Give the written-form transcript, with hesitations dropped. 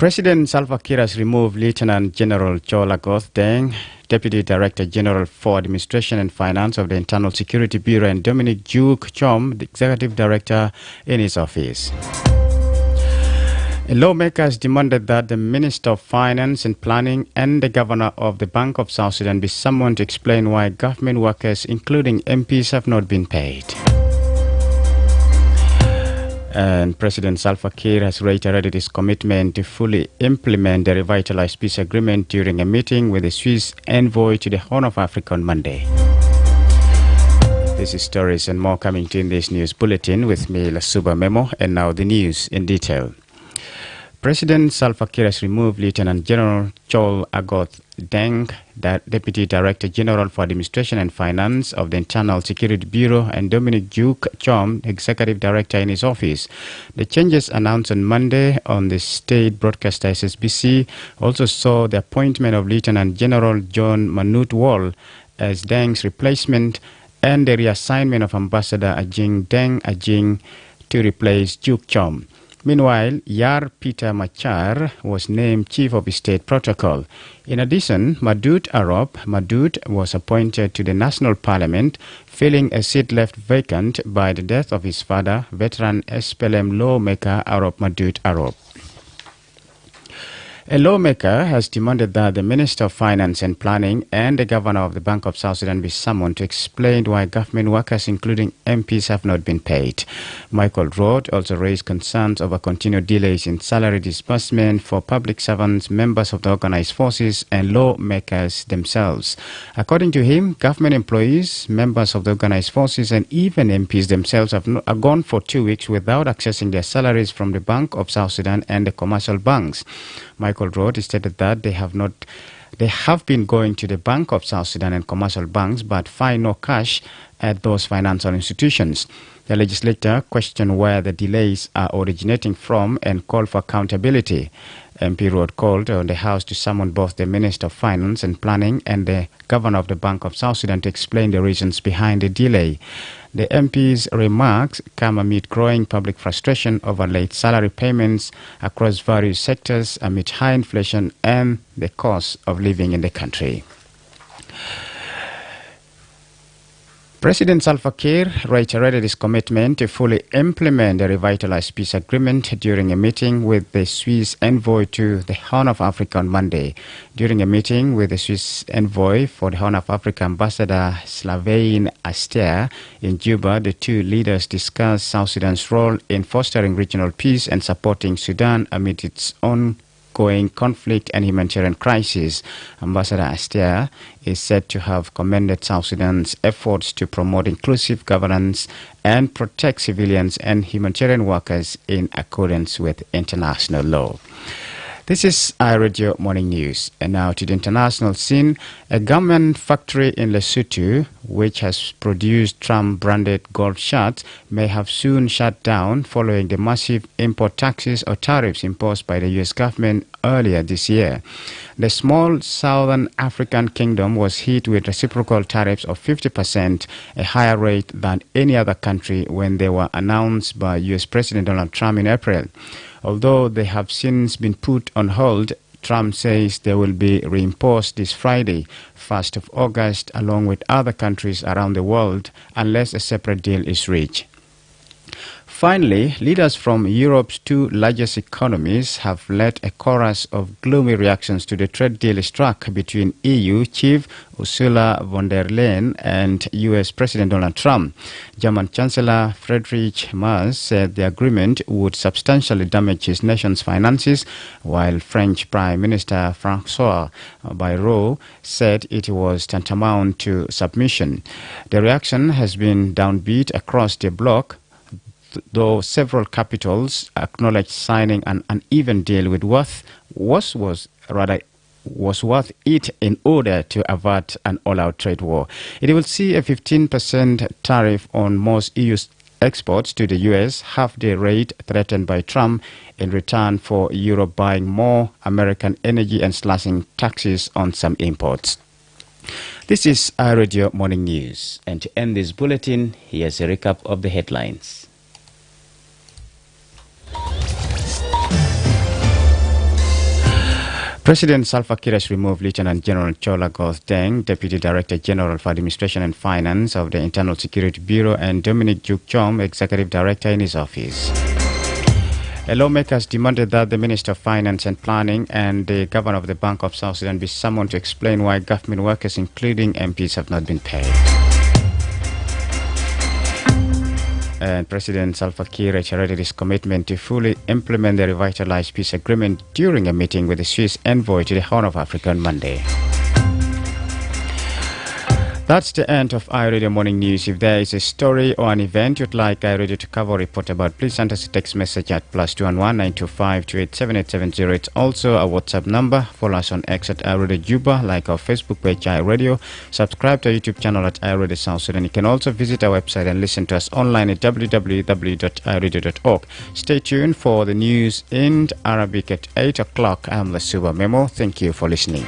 President Salva Kiir has removed Lieutenant General Chola Deng, Deputy Director General for Administration and Finance of the Internal Security Bureau, and Dominic Duke Chom, the Executive Director, in his office. Lawmakers demanded that the Minister of Finance and Planning and the Governor of the Bank of South Sudan be summoned to explain why government workers, including MPs, have not been paid. And President Salva Kiir has reiterated his commitment to fully implement the revitalized peace agreement during a meeting with the Swiss envoy to the Horn of Africa on Monday. This is stories and more coming to in this news bulletin with me, Lasuba Memo, and now the news in detail. President Salva Kiir has removed Lieutenant General Chol Agoth Deng, Deputy Director General for Administration and Finance of the Internal Security Bureau, and Dominic Duke Chom, Executive Director, in his office. The changes announced on Monday on the state broadcaster SSBC also saw the appointment of Lieutenant General John Manute Wall as Deng's replacement and the reassignment of Ambassador Ajing Deng Ajing to replace Duke Chom. Meanwhile, Yar Peter Machar was named Chief of State Protocol. In addition, Madud was appointed to the National Parliament, filling a seat left vacant by the death of his father, veteran SPLM lawmaker Arop Madud Arop. A lawmaker has demanded that the Minister of Finance and Planning and the Governor of the Bank of South Sudan be summoned to explain why government workers, including MPs, have not been paid. Michael Roth also raised concerns over continued delays in salary disbursement for public servants, members of the organized forces, and lawmakers themselves. According to him, government employees, members of the organized forces, and even MPs themselves have gone for 2 weeks without accessing their salaries from the Bank of South Sudan and the commercial banks. Michael Roth stated that they have been going to the Bank of South Sudan and commercial banks but find no cash at those financial institutions. The legislature questioned where the delays are originating from and called for accountability. MP Roth called on the House to summon both the Minister of Finance and Planning and the Governor of the Bank of South Sudan to explain the reasons behind the delay. The MP's remarks come amid growing public frustration over late salary payments across various sectors amid high inflation and the cost of living in the country. President Salva Kiir reiterated his commitment to fully implement the revitalized peace agreement during a meeting with the Swiss envoy to the Horn of Africa on Monday. During a meeting with the Swiss envoy for the Horn of Africa, Ambassador Sylvain Aster, in Juba, the two leaders discussed South Sudan's role in fostering regional peace and supporting Sudan amid its ongoing conflict and humanitarian crisis. Ambassador Aster is said to have commended South Sudan's efforts to promote inclusive governance and protect civilians and humanitarian workers in accordance with international law. This is iRadio Morning News. And now to the international scene. A government factory in Lesotho, which has produced Trump-branded golf shirts, may have soon shut down following the massive import taxes or tariffs imposed by the U.S. government earlier this year. The small southern African kingdom was hit with reciprocal tariffs of 50%, a higher rate than any other country when they were announced by U.S. President Donald Trump in April. Although they have since been put on hold, Trump says they will be reimposed this Friday, 1st of August, along with other countries around the world, unless a separate deal is reached. Finally, leaders from Europe's two largest economies have led a chorus of gloomy reactions to the trade deal struck between EU chief Ursula von der Leyen and US President Donald Trump. German Chancellor Friedrich Merz said the agreement would substantially damage his nation's finances, while French Prime Minister François Bayrou said it was tantamount to submission. The reaction has been downbeat across the bloc, though several capitals acknowledged signing an uneven deal with was worth it in order to avert an all-out trade war. It will see a 15% tariff on most EU exports to the US, half the rate threatened by Trump, in return for Europe buying more American energy and slashing taxes on some imports. This is iRadio Morning News, and to end this bulletin, here's a recap of the headlines. President Salva Kiir has removed Lieutenant General Chola Goth Deng, Deputy Director General for Administration and Finance of the Internal Security Bureau, and Dominic Juk Chom, Executive Director, in his office. Lawmakers demanded that the Minister of Finance and Planning and the Governor of the Bank of South Sudan be summoned to explain why government workers, including MPs, have not been paid. And President Salva Kiir reiterated his commitment to fully implement the revitalized peace agreement during a meeting with the Swiss envoy to the Horn of Africa on Monday. That's the end of iRadio Morning News. If there is a story or an event you'd like iRadio to cover or report about, please send us a text message at +211 925 287 It's also a WhatsApp number. Follow us on X at iRadio Juba, like our Facebook page iRadio. Subscribe to our YouTube channel at iRadio South Sudan. You can also visit our website and listen to us online at www.iradio.org. Stay tuned for the news in Arabic at 8 o'clock. I'm Lasuba Memo. Thank you for listening.